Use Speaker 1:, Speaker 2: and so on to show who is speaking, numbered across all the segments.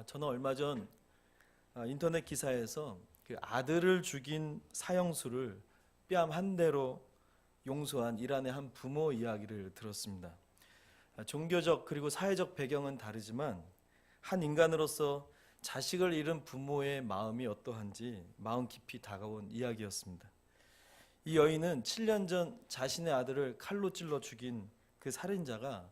Speaker 1: 저는 얼마 전 인터넷 기사에서 그 아들을 죽인 사형수를 뺨 한 대로 용서한 이란의 한 부모 이야기를 들었습니다. 종교적 그리고 사회적 배경은 다르지만 한 인간으로서 자식을 잃은 부모의 마음이 어떠한지 마음 깊이 다가온 이야기였습니다. 이 여인은 7년 전 자신의 아들을 칼로 찔러 죽인 그 살인자가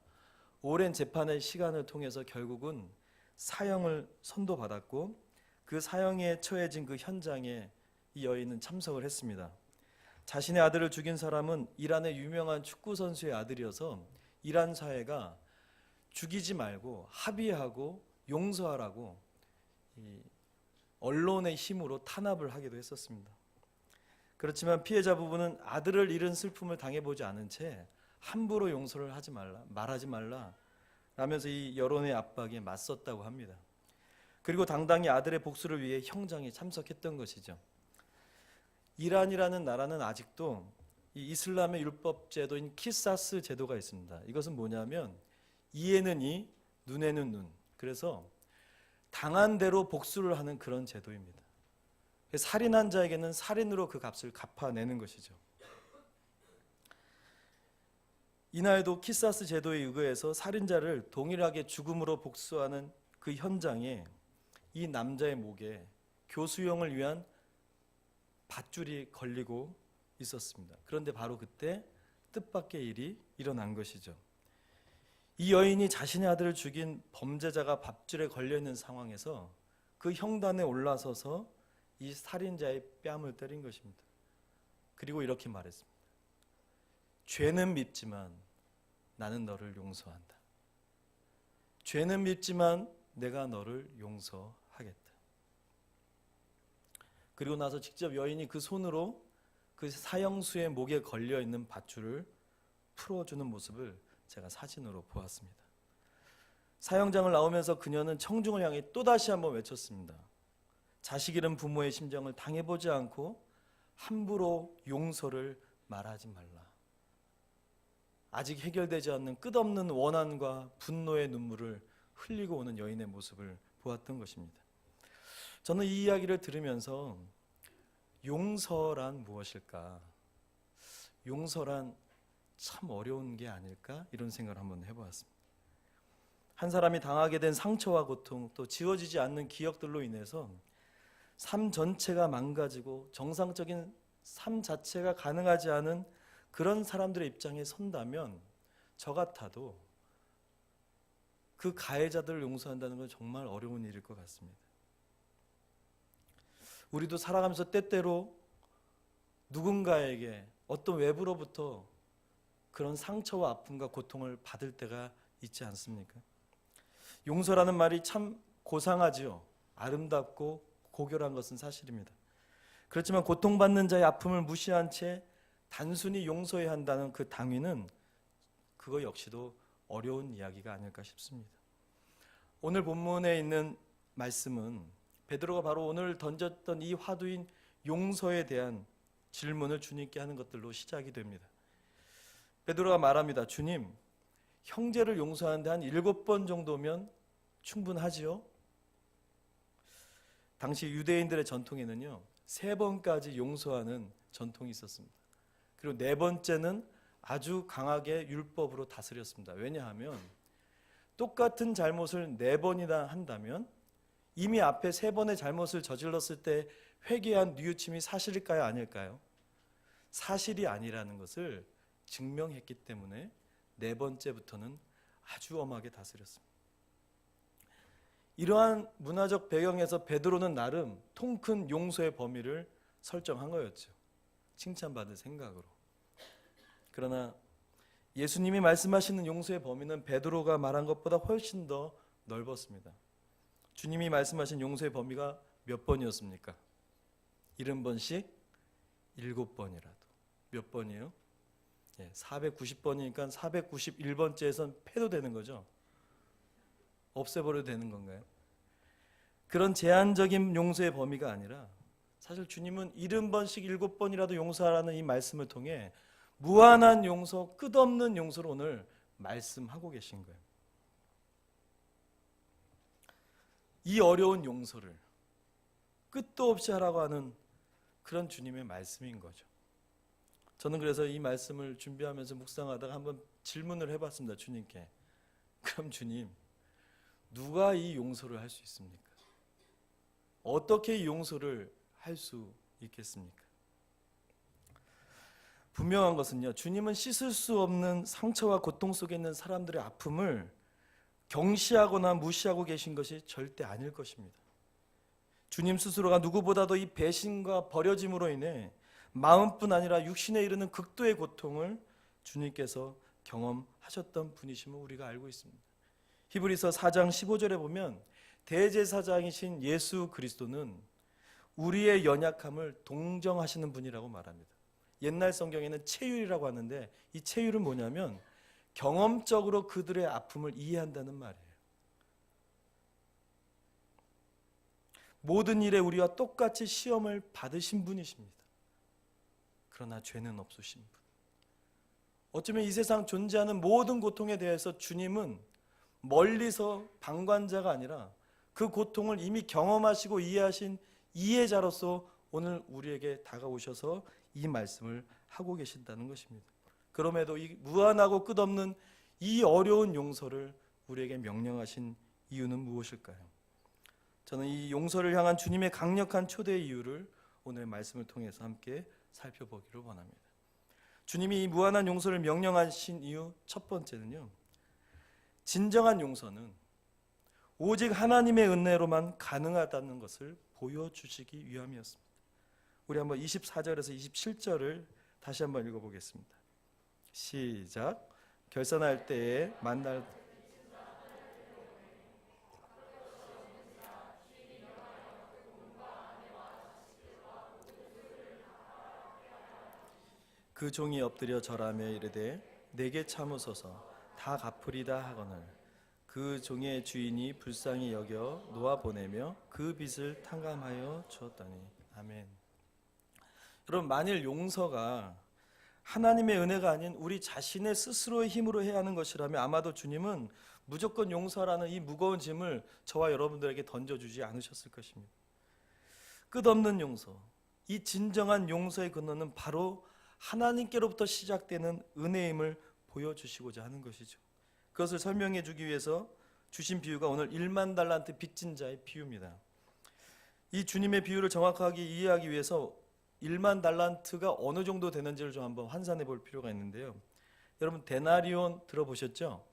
Speaker 1: 오랜 재판의 시간을 통해서 결국은 사형을 선고받았고 그 사형에 처해진 그 현장에 이 여인은 참석을 했습니다. 자신의 아들을 죽인 사람은 이란의 유명한 축구 선수의 아들이어서 이란 사회가 죽이지 말고 합의하고 용서하라고 이 언론의 힘으로 탄압을 하기도 했었습니다. 그렇지만 피해자 부부는 아들을 잃은 슬픔을 당해보지 않은 채 함부로 용서를 하지 말라, 말하지 말라 라면서 이 여론의 압박에 맞섰다고 합니다. 그리고 당당히 아들의 복수를 위해 형장에 참석했던 것이죠. 이란이라는 나라는 아직도 이 이슬람의 율법 제도인 키사스 제도가 있습니다. 이것은 뭐냐면 이에는 이, 눈에는 눈. 그래서 당한 대로 복수를 하는 그런 제도입니다. 살인한 자에게는 살인으로 그 값을 갚아내는 것이죠. 이날도 키사스 제도에 의거해서 살인자를 동일하게 죽음으로 복수하는 그 현장에 이 남자의 목에 교수형을 위한 밧줄이 걸리고 있었습니다. 그런데 바로 그때 뜻밖의 일이 일어난 것이죠. 이 여인이 자신의 아들을 죽인 범죄자가 밧줄에 걸려있는 상황에서 그 형단에 올라서서 이 살인자의 뺨을 때린 것입니다. 그리고 이렇게 말했습니다. 죄는 밉지만 나는 너를 용서한다. 죄는 밉지만 내가 너를 용서하겠다. 그리고 나서 직접 여인이 그 손으로 그 사형수의 목에 걸려있는 밧줄을 풀어주는 모습을 제가 사진으로 보았습니다. 사형장을 나오면서 그녀는 청중을 향해 또다시 한번 외쳤습니다. 자식 잃은 부모의 심정을 당해보지 않고 함부로 용서를 말하지 말라. 아직 해결되지 않는 끝없는 원한과 분노의 눈물을 흘리고 오는 여인의 모습을 보았던 것입니다. 저는 이 이야기를 들으면서 용서란 무엇일까? 용서란 참 어려운 게 아닐까? 이런 생각을 한번 해보았습니다. 한 사람이 당하게 된 상처와 고통, 또 지워지지 않는 기억들로 인해서 삶 전체가 망가지고 정상적인 삶 자체가 가능하지 않은 그런 사람들의 입장에 선다면 저 같아도 그 가해자들을 용서한다는 건 정말 어려운 일일 것 같습니다. 우리도 살아가면서 때때로 누군가에게 어떤 외부로부터 그런 상처와 아픔과 고통을 받을 때가 있지 않습니까? 용서라는 말이 참 고상하지요. 아름답고 고결한 것은 사실입니다. 그렇지만 고통받는 자의 아픔을 무시한 채 단순히 용서해야 한다는 그 당위는 그거 역시도 어려운 이야기가 아닐까 싶습니다. 오늘 본문에 있는 말씀은 베드로가 바로 오늘 던졌던 이 화두인 용서에 대한 질문을 주님께 하는 것들로 시작이 됩니다. 베드로가 말합니다. 주님, 형제를 용서하는데 한 7번 정도면 충분하지요? 당시 유대인들의 전통에는요 3번까지 용서하는 전통이 있었습니다. 그리고 4번째는 아주 강하게 율법으로 다스렸습니다. 왜냐하면 똑같은 잘못을 4번이나 한다면 이미 앞에 3번의 잘못을 저질렀을 때 회개한 뉘우침이 사실일까요? 아닐까요? 사실이 아니라는 것을 증명했기 때문에 4번째부터는 아주 엄하게 다스렸습니다. 이러한 문화적 배경에서 베드로는 나름 통큰 용서의 범위를 설정한 거였죠. 칭찬받을 생각으로. 그러나 예수님이 말씀하시는 용서의 범위는 베드로가 말한 것보다 훨씬 더 넓었습니다. 주님이 말씀하신 용서의 범위가 몇 번이었습니까? 70번씩 7번이라도. 몇 번이에요? 490번이니까 491번째에선 폐도되는 거죠. 없애버려도 되는 건가요? 그런 제한적인 용서의 범위가 아니라 사실 주님은 70번씩 7번이라도 용서하라는 이 말씀을 통해 무한한 용서, 끝없는 용서를 오늘 말씀하고 계신 거예요. 이 어려운 용서를 끝도 없이 하라고 하는 그런 주님의 말씀인 거죠. 저는 그래서 이 말씀을 준비하면서 묵상하다가 한번 질문을 해봤습니다. 주님께. 그럼 주님, 누가 이 용서를 할 수 있습니까? 어떻게 이 용서를 할 수 있겠습니까? 분명한 것은요, 주님은 씻을 수 없는 상처와 고통 속에 있는 사람들의 아픔을 경시하거나 무시하고 계신 것이 절대 아닐 것입니다. 주님 스스로가 누구보다도 이 배신과 버려짐으로 인해 마음뿐 아니라 육신에 이르는 극도의 고통을 주님께서 경험하셨던 분이심을 우리가 알고 있습니다. 히브리서 4장 15절에 보면 대제사장이신 예수 그리스도는 우리의 연약함을 동정하시는 분이라고 말합니다. 옛날 성경에는 체휼이라고 하는데 이 체휼은 뭐냐면 경험적으로 그들의 아픔을 이해한다는 말이에요. 모든 일에 우리와 똑같이 시험을 받으신 분이십니다. 그러나 죄는 없으신 분. 어쩌면 이 세상 존재하는 모든 고통에 대해서 주님은 멀리서 방관자가 아니라 그 고통을 이미 경험하시고 이해하신 이해자로서 오늘 우리에게 다가오셔서 이 말씀을 하고 계신다는 것입니다. 그럼에도 이 무한하고 끝없는 이 어려운 용서를 우리에게 명령하신 이유는 무엇일까요? 저는 이 용서를 향한 주님의 강력한 초대의 이유를 오늘 말씀을 통해서 함께 살펴보기를 원합니다. 주님이 이 무한한 용서를 명령하신 이유 첫 번째는요, 진정한 용서는 오직 하나님의 은혜로만 가능하다는 것을 보여주시기 위함이었습니다. 우리 한번 24절에서 27절을 다시 한번 읽어보겠습니다. 시작. 결산할 때에 만날 그 종이 엎드려 절하며 이르되 내게 참으소서 다 갚으리다 하거늘 그 종의 주인이 불쌍히 여겨 놓아 보내며 그 빚을 탕감하여 주었다니. 아멘. 여러분, 만일 용서가 하나님의 은혜가 아닌 우리 자신의 스스로의 힘으로 해야 하는 것이라면 아마도 주님은 무조건 용서라는 이 무거운 짐을 저와 여러분들에게 던져주지 않으셨을 것입니다. 끝없는 용서, 이 진정한 용서의 근원은 바로 하나님께로부터 시작되는 은혜임을 보여주시고자 하는 것이죠. 그것을 설명해 주기 위해서 주신 비유가 오늘 1만 달란트 빚진 자의 비유입니다. 이 주님의 비유를 정확하게 이해하기 위해서 1만 달란트가 어느 정도 되는지를 좀 한번 환산해 볼 필요가 있는데요. 여러분, 데나리온 들어보셨죠?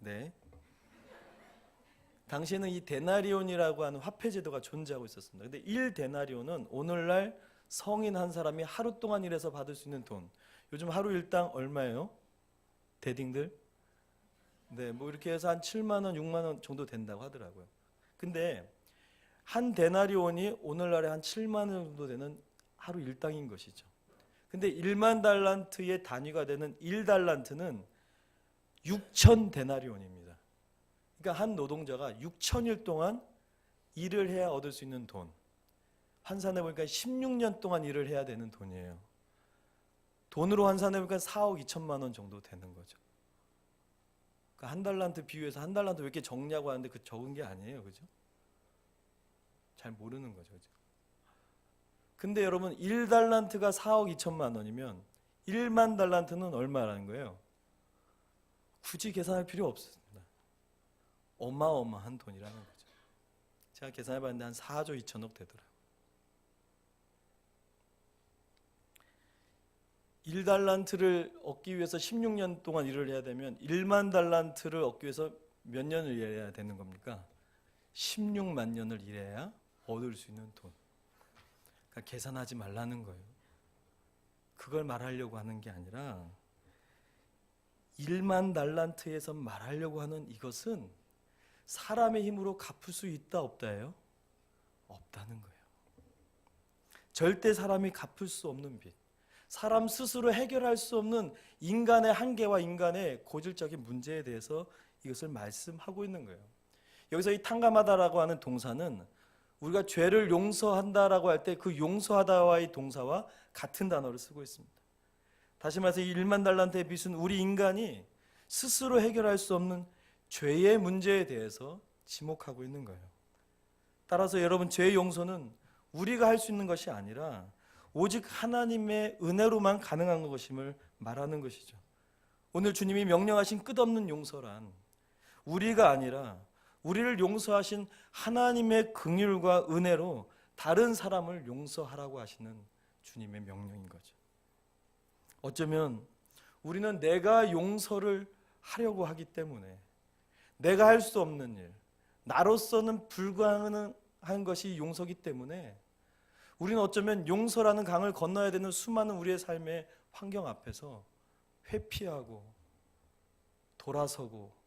Speaker 1: 네. 당시에는 이 데나리온이라고 하는 화폐 제도가 존재하고 있었습니다. 근데 1데나리온은 오늘날 성인 한 사람이 하루 동안 일해서 받을 수 있는 돈. 요즘 하루 일당 얼마예요? 대딩들? 네, 뭐 이렇게 해서 한 7만 원, 6만 원 정도 된다고 하더라고요. 근데 한 데나리온이 오늘날에 한 7만 원 정도 되는 하루 일당인 것이죠. 근데 1만 달란트의 단위가 되는 1달란트는 6천 데나리온입니다. 그러니까 한 노동자가 6천일 동안 일을 해야 얻을 수 있는 돈. 환산해 보니까 16년 동안 일을 해야 되는 돈이에요. 돈으로 환산해 보니까 4억 2천만 원 정도 되는 거죠. 그러니까 한 달란트 비유해서 한 달란트 왜 이렇게 적냐고 하는데 그 적은 게 아니에요. 그죠? 잘 모르는 거죠. 그죠? 근데 여러분, 1달란트가 4억 2천만 원이면 1만 달란트는 얼마라는 거예요? 굳이 계산할 필요 없습니다. 어마어마한 돈이라는 거죠. 제가 계산해 봤는데 한 4조 2천억 되더라고요. 1달란트를 얻기 위해서 16년 동안 일을 해야 되면 1만 달란트를 얻기 위해서 몇 년을 일해야 되는 겁니까? 16만 년을 일해야 얻을 수 있는 돈. 그러니까 계산하지 말라는 거예요. 그걸 말하려고 하는 게 아니라 1만 달란트에서 말하려고 하는 이것은 사람의 힘으로 갚을 수 있다 없다예요? 없다는 거예요. 절대 사람이 갚을 수 없는 빚. 사람 스스로 해결할 수 없는 인간의 한계와 인간의 고질적인 문제에 대해서 이것을 말씀하고 있는 거예요. 여기서 이 탕감하다라고 하는 동사는 우리가 죄를 용서한다라고 할 때 그 용서하다와의 동사와 같은 단어를 쓰고 있습니다. 다시 말해서 이 1만 달란트의 빚은 우리 인간이 스스로 해결할 수 없는 죄의 문제에 대해서 지목하고 있는 거예요. 따라서 여러분, 죄의 용서는 우리가 할 수 있는 것이 아니라 오직 하나님의 은혜로만 가능한 것임을 말하는 것이죠. 오늘 주님이 명령하신 끝없는 용서란 우리가 아니라 우리를 용서하신 하나님의 긍휼과 은혜로 다른 사람을 용서하라고 하시는 주님의 명령인 거죠. 어쩌면 우리는 내가 용서를 하려고 하기 때문에 내가 할 수 없는 일, 나로서는 불가능한 것이 용서기 때문에 우리는 어쩌면 용서라는 강을 건너야 되는 수많은 우리의 삶의 환경 앞에서 회피하고 돌아서고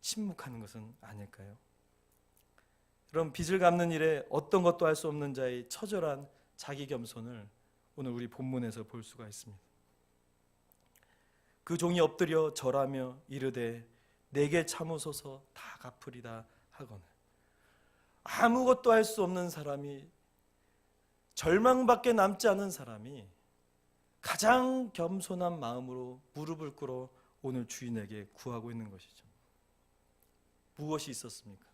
Speaker 1: 침묵하는 것은 아닐까요? 그럼 빚을 갚는 일에 어떤 것도 할 수 없는 자의 처절한 자기 겸손을 오늘 우리 본문에서 볼 수가 있습니다. 그 종이 엎드려 절하며 이르되 내게 참으소서 다 갚으리다 하거늘. 아무것도 할 수 없는 사람이, 절망밖에 남지 않은 사람이 가장 겸손한 마음으로 무릎을 꿇어 오늘 주인에게 구하고 있는 것이죠. 무엇이 있었습니까?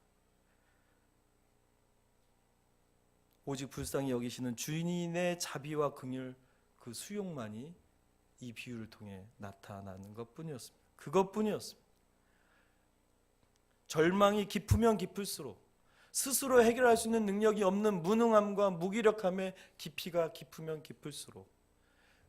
Speaker 1: 오직 불쌍히 여기시는 주인의 자비와 긍휼, 그 수용만이 이 비유를 통해 나타나는 것뿐이었습니다. 그것뿐이었습니다. 절망이 깊으면 깊을수록 스스로 해결할 수 있는 능력이 없는 무능함과 무기력함의 깊이가 깊으면 깊을수록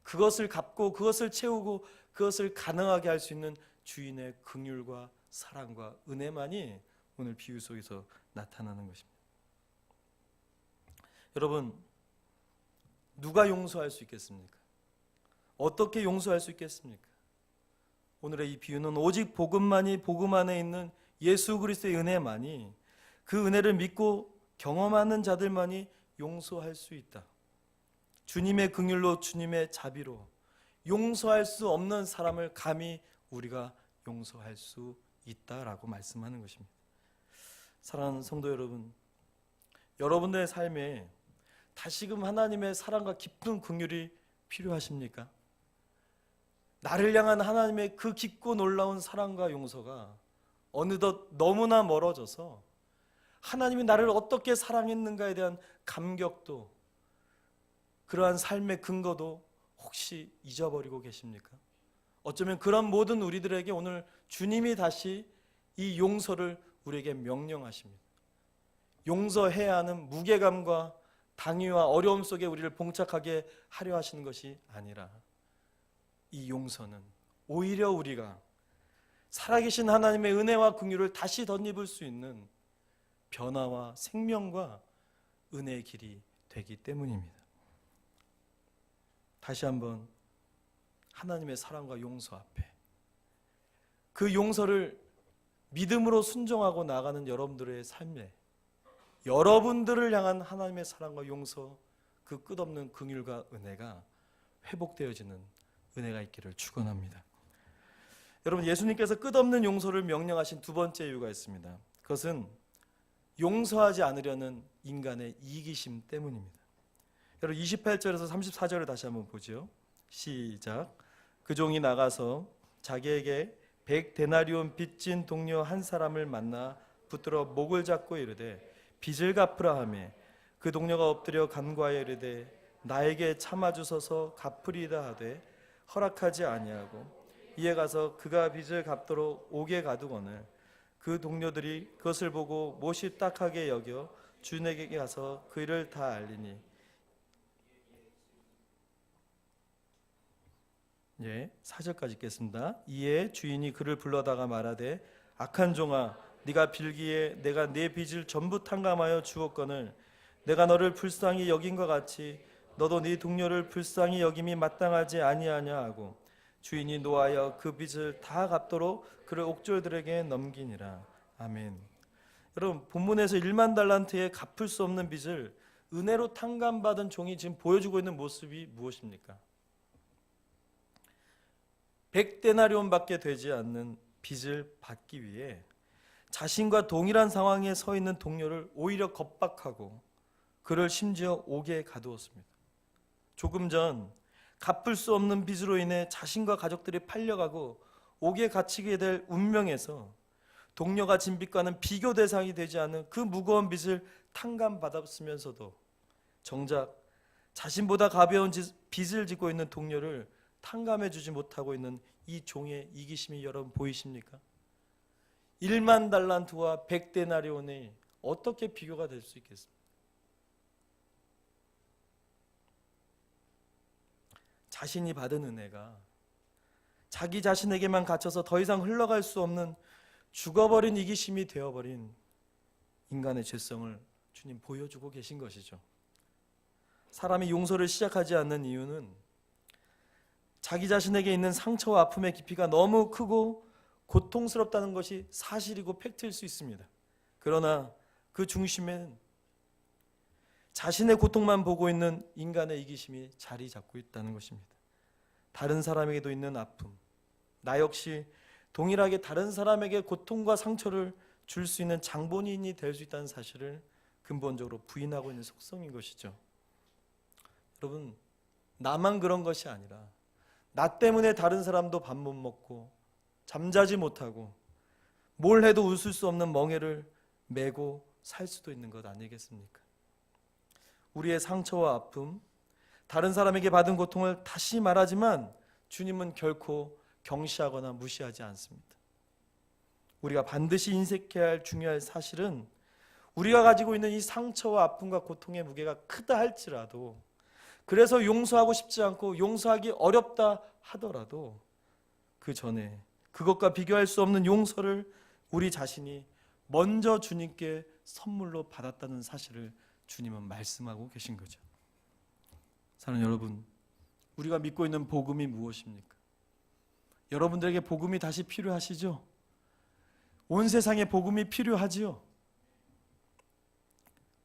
Speaker 1: 그것을 갚고 그것을 채우고 그것을 가능하게 할 수 있는 주인의 긍휼과 사랑과 은혜만이 오늘 비유 속에서 나타나는 것입니다. 여러분, 누가 용서할 수 있겠습니까? 어떻게 용서할 수 있겠습니까? 오늘의 이 비유는 오직 복음만이, 복음 안에 있는 예수 그리스도의 은혜만이, 그 은혜를 믿고 경험하는 자들만이 용서할 수 있다. 주님의 긍휼로, 주님의 자비로 용서할 수 없는 사람을 감히 우리가 용서할 수 있다라고 말씀하는 것입니다. 사랑하는 성도 여러분, 여러분들의 삶에 다시금 하나님의 사랑과 깊은 긍휼이 필요하십니까? 나를 향한 하나님의 그 깊고 놀라운 사랑과 용서가 어느덧 너무나 멀어져서 하나님이 나를 어떻게 사랑했는가에 대한 감격도, 그러한 삶의 근거도 혹시 잊어버리고 계십니까? 어쩌면 그런 모든 우리들에게 오늘 주님이 다시 이 용서를 우리에게 명령하십니다. 용서해야 하는 무게감과 당위와 어려움 속에 우리를 봉착하게 하려 하시는 것이 아니라 이 용서는 오히려 우리가 살아계신 하나님의 은혜와 긍휼을 다시 덧입을 수 있는 변화와 생명과 은혜의 길이 되기 때문입니다. 다시 한번 하나님의 사랑과 용서 앞에 그 용서를 믿음으로 순종하고 나가는 여러분들의 삶에 여러분들을 향한 하나님의 사랑과 용서, 그 끝없는 긍휼과 은혜가 회복되어지는 은혜가 있기를 축원합니다. 여러분, 예수님께서 끝없는 용서를 명령하신 두 번째 이유가 있습니다. 그것은 용서하지 않으려는 인간의 이기심 때문입니다. 여러분, 28절에서 34절을 다시 한번 보죠. 시작. 그 종이 나가서 자기에게 100데나리온 빚진 동료 한 사람을 만나 붙들어 목을 잡고 이르되 빚을 갚으라 하매 그 동료가 엎드려 간구하여 이르되 나에게 참아주소서 갚으리이다 하되 허락하지 아니하고 이에 가서 그가 빚을 갚도록 옥에 가두거늘 그 동료들이 그것을 보고 못이 딱하게 여겨 주인에게 가서 그 일을 다 알리니 4절까지 읽겠습니다. 이에 주인이 그를 불러다가 말하되 악한 종아, 네가 빌기에 내가 네 빚을 전부 탕감하여 주었거늘 내가 너를 불쌍히 여긴과 같이 너도 네 동료를 불쌍히 여김이 마땅하지 아니하냐 하고 주인이 노하여 그 빚을 다 갚도록 그를 옥졸들에게 넘기니라. 아멘. 여러분, 본문에서 1만 달란트의 갚을 수 없는 빚을 은혜로 탕감받은 종이 지금 보여주고 있는 모습이 무엇입니까? 100데나리온밖에 되지 않는 빚을 받기 위해 자신과 동일한 상황에 서 있는 동료를 오히려 겁박하고 그를 심지어 옥에 가두었습니다. 조금 전 갚을 수 없는 빚으로 인해 자신과 가족들이 팔려가고 옥에 갇히게 될 운명에서 동료가 진 빚과는 비교 대상이 되지 않은 그 무거운 빚을 탕감받았으면서도 정작 자신보다 가벼운 빚을 지고 있는 동료를 탕감해 주지 못하고 있는 이 종의 이기심이 여러분 보이십니까? 1만 달란트와 100데나리온이 어떻게 비교가 될 수 있겠습니까? 자신이 받은 은혜가 자기 자신에게만 갇혀서 더 이상 흘러갈 수 없는 죽어버린 이기심이 되어버린 인간의 죄성을 주님 보여주고 계신 것이죠. 사람이 용서를 시작하지 않는 이유는 자기 자신에게 있는 상처와 아픔의 깊이가 너무 크고 고통스럽다는 것이 사실이고 팩트일 수 있습니다. 그러나 그 중심에는 자신의 고통만 보고 있는 인간의 이기심이 자리 잡고 있다는 것입니다. 다른 사람에게도 있는 아픔, 나 역시 동일하게 다른 사람에게 고통과 상처를 줄 수 있는 장본인이 될 수 있다는 사실을 근본적으로 부인하고 있는 속성인 것이죠. 여러분, 나만 그런 것이 아니라 나 때문에 다른 사람도 밥 못 먹고 잠자지 못하고 뭘 해도 웃을 수 없는 멍해를 메고 살 수도 있는 것 아니겠습니까? 우리의 상처와 아픔, 다른 사람에게 받은 고통을 다시 말하지만 주님은 결코 경시하거나 무시하지 않습니다. 우리가 반드시 인식해야 할 중요한 사실은 우리가 가지고 있는 이 상처와 아픔과 고통의 무게가 크다 할지라도, 그래서 용서하고 싶지 않고 용서하기 어렵다 하더라도 그 전에 그것과 비교할 수 없는 용서를 우리 자신이 먼저 주님께 선물로 받았다는 사실을 주님은 말씀하고 계신 거죠. 사랑하는 여러분, 우리가 믿고 있는 복음이 무엇입니까? 여러분들에게 복음이 다시 필요하시죠? 온 세상에 복음이 필요하지요?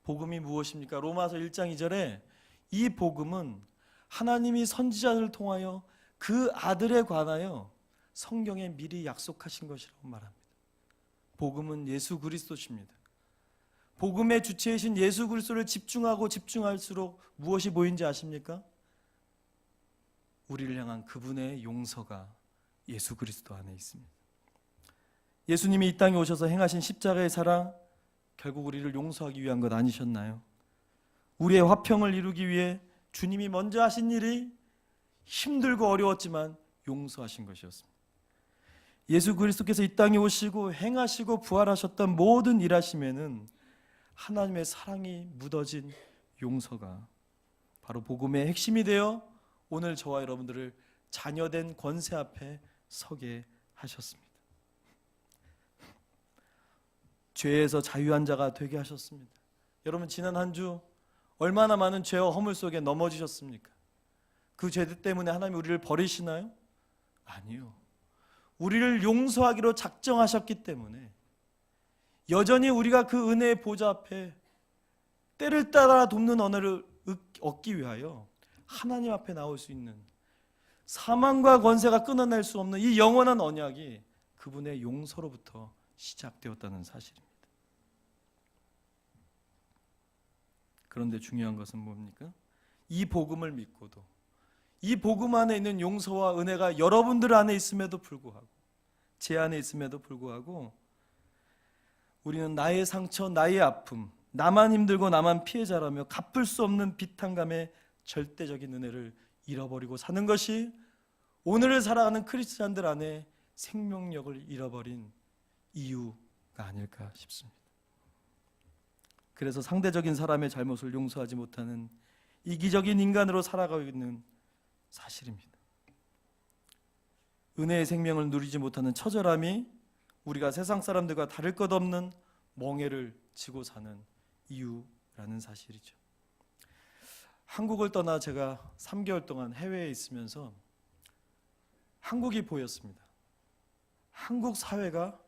Speaker 1: 복음이 무엇입니까? 로마서 1장 2절에 이 복음은 하나님이 선지자를 통하여 그 아들에 관하여 성경에 미리 약속하신 것이라고 말합니다. 복음은 예수 그리스도십니다. 복음의 주체이신 예수 그리스도를 집중하고 집중할수록 무엇이 보이는지 아십니까? 우리를 향한 그분의 용서가 예수 그리스도 안에 있습니다. 예수님이 이 땅에 오셔서 행하신 십자가의 사랑, 결국 우리를 용서하기 위한 것 아니셨나요? 우리의 화평을 이루기 위해 주님이 먼저 하신 일이 힘들고 어려웠지만 용서하신 것이었습니다. 예수 그리스도께서 이 땅에 오시고 행하시고 부활하셨던 모든 일하심에는 하나님의 사랑이 묻어진 용서가 바로 복음의 핵심이 되어 오늘 저와 여러분들을 자녀된 권세 앞에 서게 하셨습니다. 죄에서 자유한 자가 되게 하셨습니다. 여러분, 지난 한 주 얼마나 많은 죄와 허물 속에 넘어지셨습니까? 그 죄 때문에 하나님이 우리를 버리시나요? 아니요. 우리를 용서하기로 작정하셨기 때문에 여전히 우리가 그 은혜의 보좌 앞에 때를 따라 돕는 언어를 얻기 위하여 하나님 앞에 나올 수 있는, 사망과 권세가 끊어낼 수 없는 이 영원한 언약이 그분의 용서로부터 시작되었다는 사실입니다. 그런데 중요한 것은 뭡니까? 이 복음을 믿고도, 이 복음 안에 있는 용서와 은혜가 여러분들 안에 있음에도 불구하고, 제 안에 있음에도 불구하고 우리는 나의 상처, 나의 아픔, 나만 힘들고 나만 피해자라며 갚을 수 없는 비탄감의 절대적인 은혜를 잃어버리고 사는 것이 오늘을 살아가는 크리스찬들 안에 생명력을 잃어버린 이유가 아닐까 싶습니다. 그래서 상대적인 사람의 잘못을 용서하지 못하는 이기적인 인간으로 살아가고 있는 사실입니다. 은혜의 생명을 누리지 못하는 처절함이 우리가 세상 사람들과 다를 것 없는 멍해를 지고 사는 이유라는 사실이죠. 한국을 떠나 제가 3개월 동안 해외에 있으면서 한국이 보였습니다. 한국 사회가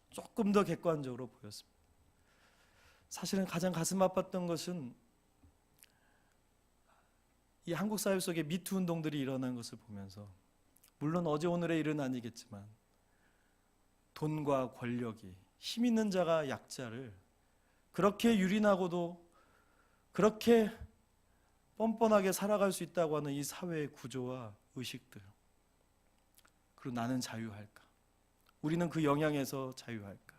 Speaker 1: 조금 더 객관적으로 보였습니다. 사실은 가장 가슴 아팠던 것은 이 한국 사회 속에 미투 운동들이 일어난 것을 보면서, 물론 어제 오늘의 일은 아니겠지만 돈과 권력이, 힘 있는 자가 약자를 그렇게 유린하고도 그렇게 뻔뻔하게 살아갈 수 있다고 하는 이 사회의 구조와 의식들, 그리고 나는 자유할까? 우리는 그 영향에서 자유할까?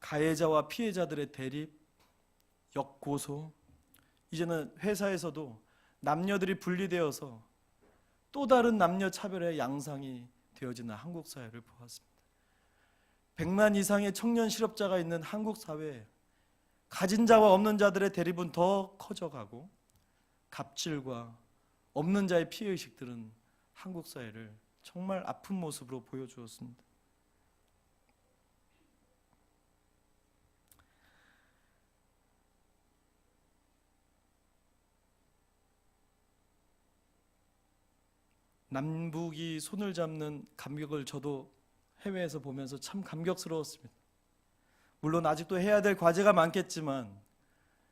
Speaker 1: 가해자와 피해자들의 대립, 역고소, 이제는 회사에서도 남녀들이 분리되어서 또 다른 남녀 차별의 양상이 되어지는 한국 사회를 보았습니다. 100만 이상의 청년 실업자가 있는 한국 사회에 가진 자와 없는 자들의 대립은 더 커져가고 갑질과 없는 자의 피해의식들은 한국 사회를 정말 아픈 모습으로 보여주었습니다. 남북이 손을 잡는 감격을 저도 해외에서 보면서 참 감격스러웠습니다. 물론 아직도 해야 될 과제가 많겠지만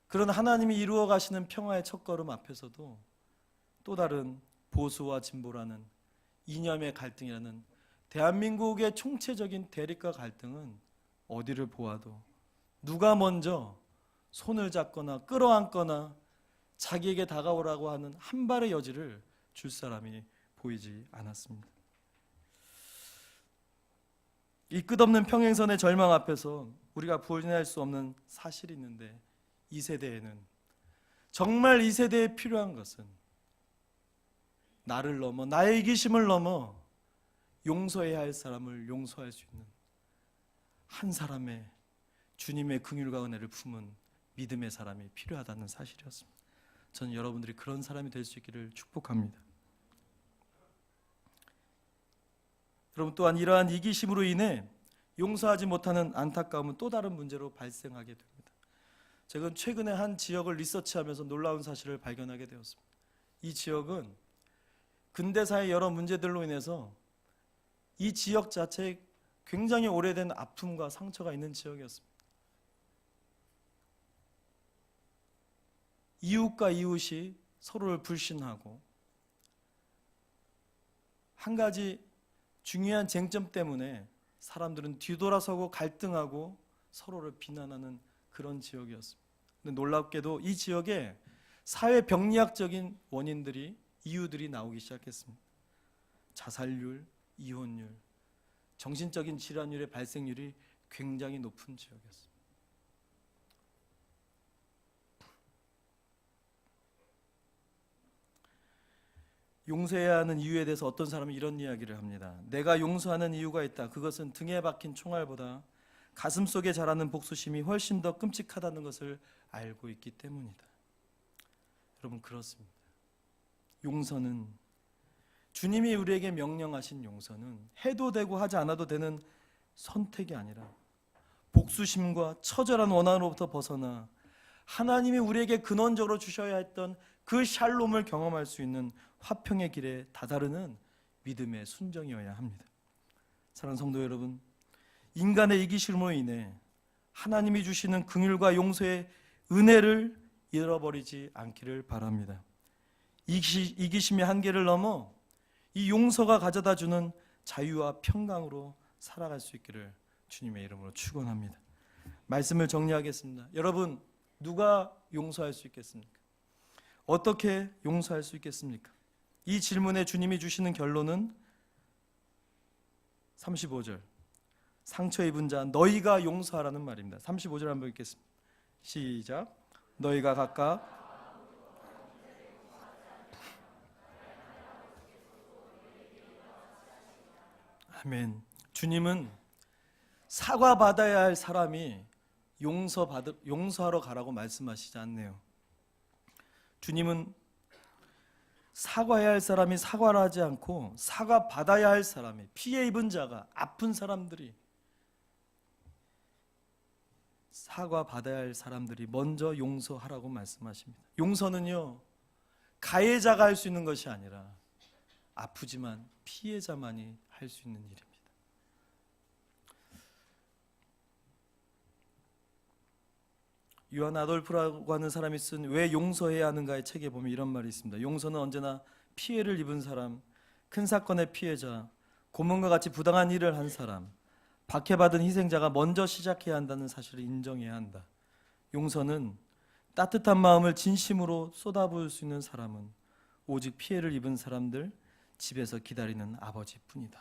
Speaker 1: 그런 하나님이 이루어 가시는 평화의 첫걸음 앞에서도 또 다른 보수와 진보라는 이념의 갈등이라는 대한민국의 총체적인 대립과 갈등은 어디를 보아도 누가 먼저 손을 잡거나 끌어안거나 자기에게 다가오라고 하는 한 발의 여지를 줄 사람이 보이지 않았습니다. 이 끝없는 평행선의 절망 앞에서 우리가 부인할 수 없는 사실이 있는데, 이 세대에는 정말 이 세대에 필요한 것은 나를 넘어, 나의 이기심을 넘어 용서해야 할 사람을 용서할 수 있는 한 사람의 주님의 긍휼과 은혜를 품은 믿음의 사람이 필요하다는 사실이었습니다. 저는 여러분들이 그런 사람이 될 수 있기를 축복합니다. 여러분, 또한 이러한 이기심으로 인해 용서하지 못하는 안타까움은 또 다른 문제로 발생하게 됩니다. 제가 최근에 한 지역을 리서치하면서 놀라운 사실을 발견하게 되었습니다. 이 지역은 근대사의 여러 문제들로 인해서 이 지역 자체에 굉장히 오래된 아픔과 상처가 있는 지역이었습니다. 이웃과 이웃이 서로를 불신하고 한 가지 중요한 쟁점 때문에 사람들은 뒤돌아서고 갈등하고 서로를 비난하는 그런 지역이었습니다. 근데 놀랍게도 이 지역에 사회 병리학적인 원인들이, 이유들이 나오기 시작했습니다. 자살률, 이혼율, 정신적인 질환율의 발생률이 굉장히 높은 지역이었습니다. 용서해야 하는 이유에 대해서 어떤 사람은 이런 이야기를 합니다. 내가 용서하는 이유가 있다. 그것은 등에 박힌 총알보다 가슴 속에 자라는 복수심이 훨씬 더 끔찍하다는 것을 알고 있기 때문이다. 여러분, 그렇습니다. 용서는, 주님이 우리에게 명령하신 용서는 해도 되고 하지 않아도 되는 선택이 아니라 복수심과 처절한 원한으로부터 벗어나 하나님이 우리에게 근원적으로 주셔야 했던 그 샬롬을 경험할 수 있는 화평의 길에 다다르는 믿음의 순종이어야 합니다. 사랑하는 성도 여러분, 인간의 이기심으로 인해 하나님이 주시는 긍휼과 용서의 은혜를 잃어버리지 않기를 바랍니다. 이기심의 한계를 넘어 이 용서가 가져다주는 자유와 평강으로 살아갈 수 있기를 주님의 이름으로 축원합니다. 말씀을 정리하겠습니다. 여러분, 누가 용서할 수 있겠습니까? 어떻게 용서할 수 있겠습니까? 이 질문에 주님이 주시는 결론은 35절, 상처 입은 자 너희가 용서하라는 말입니다. 35절 한번 읽겠습니다. 시작. 너희가 각각 아멘. 주님은 사과받아야 할 사람이 용서하러 가라고 말씀하시지 않네요. 주님은 사과해야 할 사람이 사과를 하지 않고 사과받아야 할 사람이, 피해 입은 자가, 아픈 사람들이, 사과받아야 할 사람들이 먼저 용서하라고 말씀하십니다. 용서는요, 가해자가 할 수 있는 것이 아니라 아프지만 피해자만이 할 수 있는 일입니다. 요한 아돌프라고 하는 사람이 쓴 왜 용서해야 하는가의 책에 보면 이런 말이 있습니다. 용서는 언제나 피해를 입은 사람, 큰 사건의 피해자, 고문과 같이 부당한 일을 한 사람, 박해받은 희생자가 먼저 시작해야 한다는 사실을 인정해야 한다. 용서는 따뜻한 마음을 진심으로 쏟아부을 수 있는 사람은 오직 피해를 입은 사람들, 집에서 기다리는 아버지뿐이다.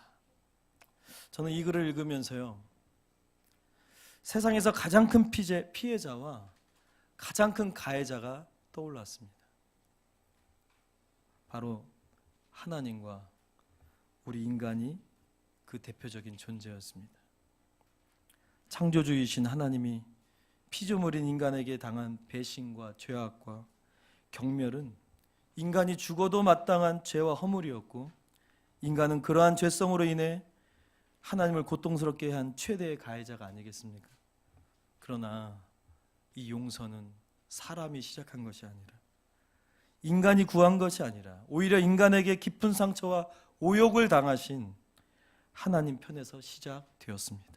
Speaker 1: 저는 이 글을 읽으면서요, 세상에서 가장 큰 피해자와 가장 큰 가해자가 떠올랐습니다. 바로 하나님과 우리 인간이 그 대표적인 존재였습니다. 창조주이신 하나님이 피조물인 인간에게 당한 배신과 죄악과 경멸은 인간이 죽어도 마땅한 죄와 허물이었고, 인간은 그러한 죄성으로 인해 하나님을 고통스럽게 한 최대의 가해자가 아니겠습니까? 그러나 이 용서는 사람이 시작한 것이 아니라, 인간이 구한 것이 아니라 오히려 인간에게 깊은 상처와 오욕을 당하신 하나님 편에서 시작되었습니다.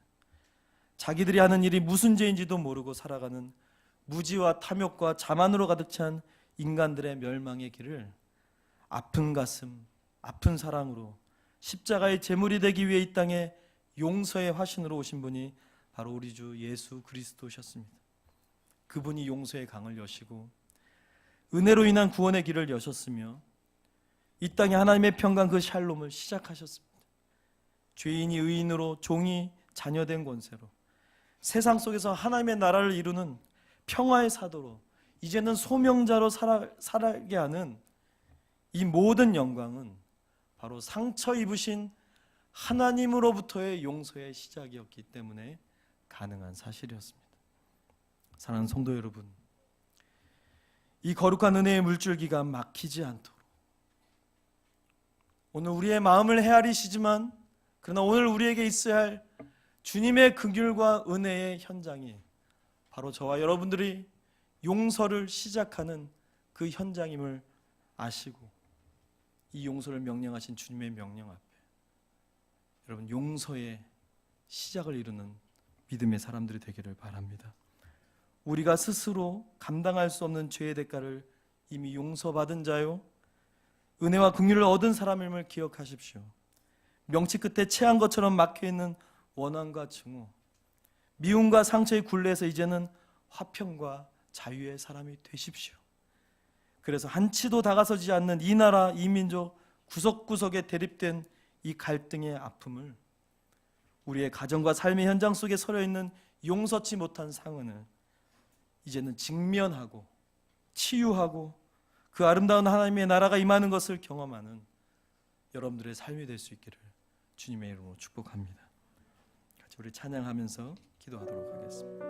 Speaker 1: 자기들이 하는 일이 무슨 죄인지도 모르고 살아가는 무지와 탐욕과 자만으로 가득 찬 인간들의 멸망의 길을 아픈 가슴, 아픈 사랑으로 십자가의 제물이 되기 위해 이 땅에 용서의 화신으로 오신 분이 바로 우리 주 예수 그리스도셨습니다. 그분이 용서의 강을 여시고 은혜로 인한 구원의 길을 여셨으며 이 땅에 하나님의 평강 그 샬롬을 시작하셨습니다. 죄인이 의인으로, 종이 자녀된 권세로 세상 속에서 하나님의 나라를 이루는 평화의 사도로 이제는 소명자로 살아가게 하는 이 모든 영광은 바로 상처 입으신 하나님으로부터의 용서의 시작이었기 때문에 가능한 사실이었습니다. 사랑하는 성도 여러분, 이 거룩한 은혜의 물줄기가 막히지 않도록 오늘 우리의 마음을 헤아리시지만, 그러나 오늘 우리에게 있어야 할 주님의 긍휼과 은혜의 현장이 바로 저와 여러분들이 용서를 시작하는 그 현장임을 아시고, 이 용서를 명령하신 주님의 명령 앞에 여러분 용서의 시작을 이루는 믿음의 사람들이 되기를 바랍니다. 우리가 스스로 감당할 수 없는 죄의 대가를 이미 용서받은 자요, 은혜와 긍휼을 얻은 사람임을 기억하십시오. 명치 끝에 채한 것처럼 막혀있는 원한과 증오, 미움과 상처의 굴레에서 이제는 화평과 자유의 사람이 되십시오. 그래서 한치도 다가서지 않는 이 나라, 이 민족 구석구석에 대립된 이 갈등의 아픔을, 우리의 가정과 삶의 현장 속에 서려있는 용서치 못한 상흔을 이제는 직면하고 치유하고 그 아름다운 하나님의 나라가 임하는 것을 경험하는 여러분들의 삶이 될 수 있기를 주님의 이름으로 축복합니다. 같이 우리 찬양하면서 기도하도록 하겠습니다.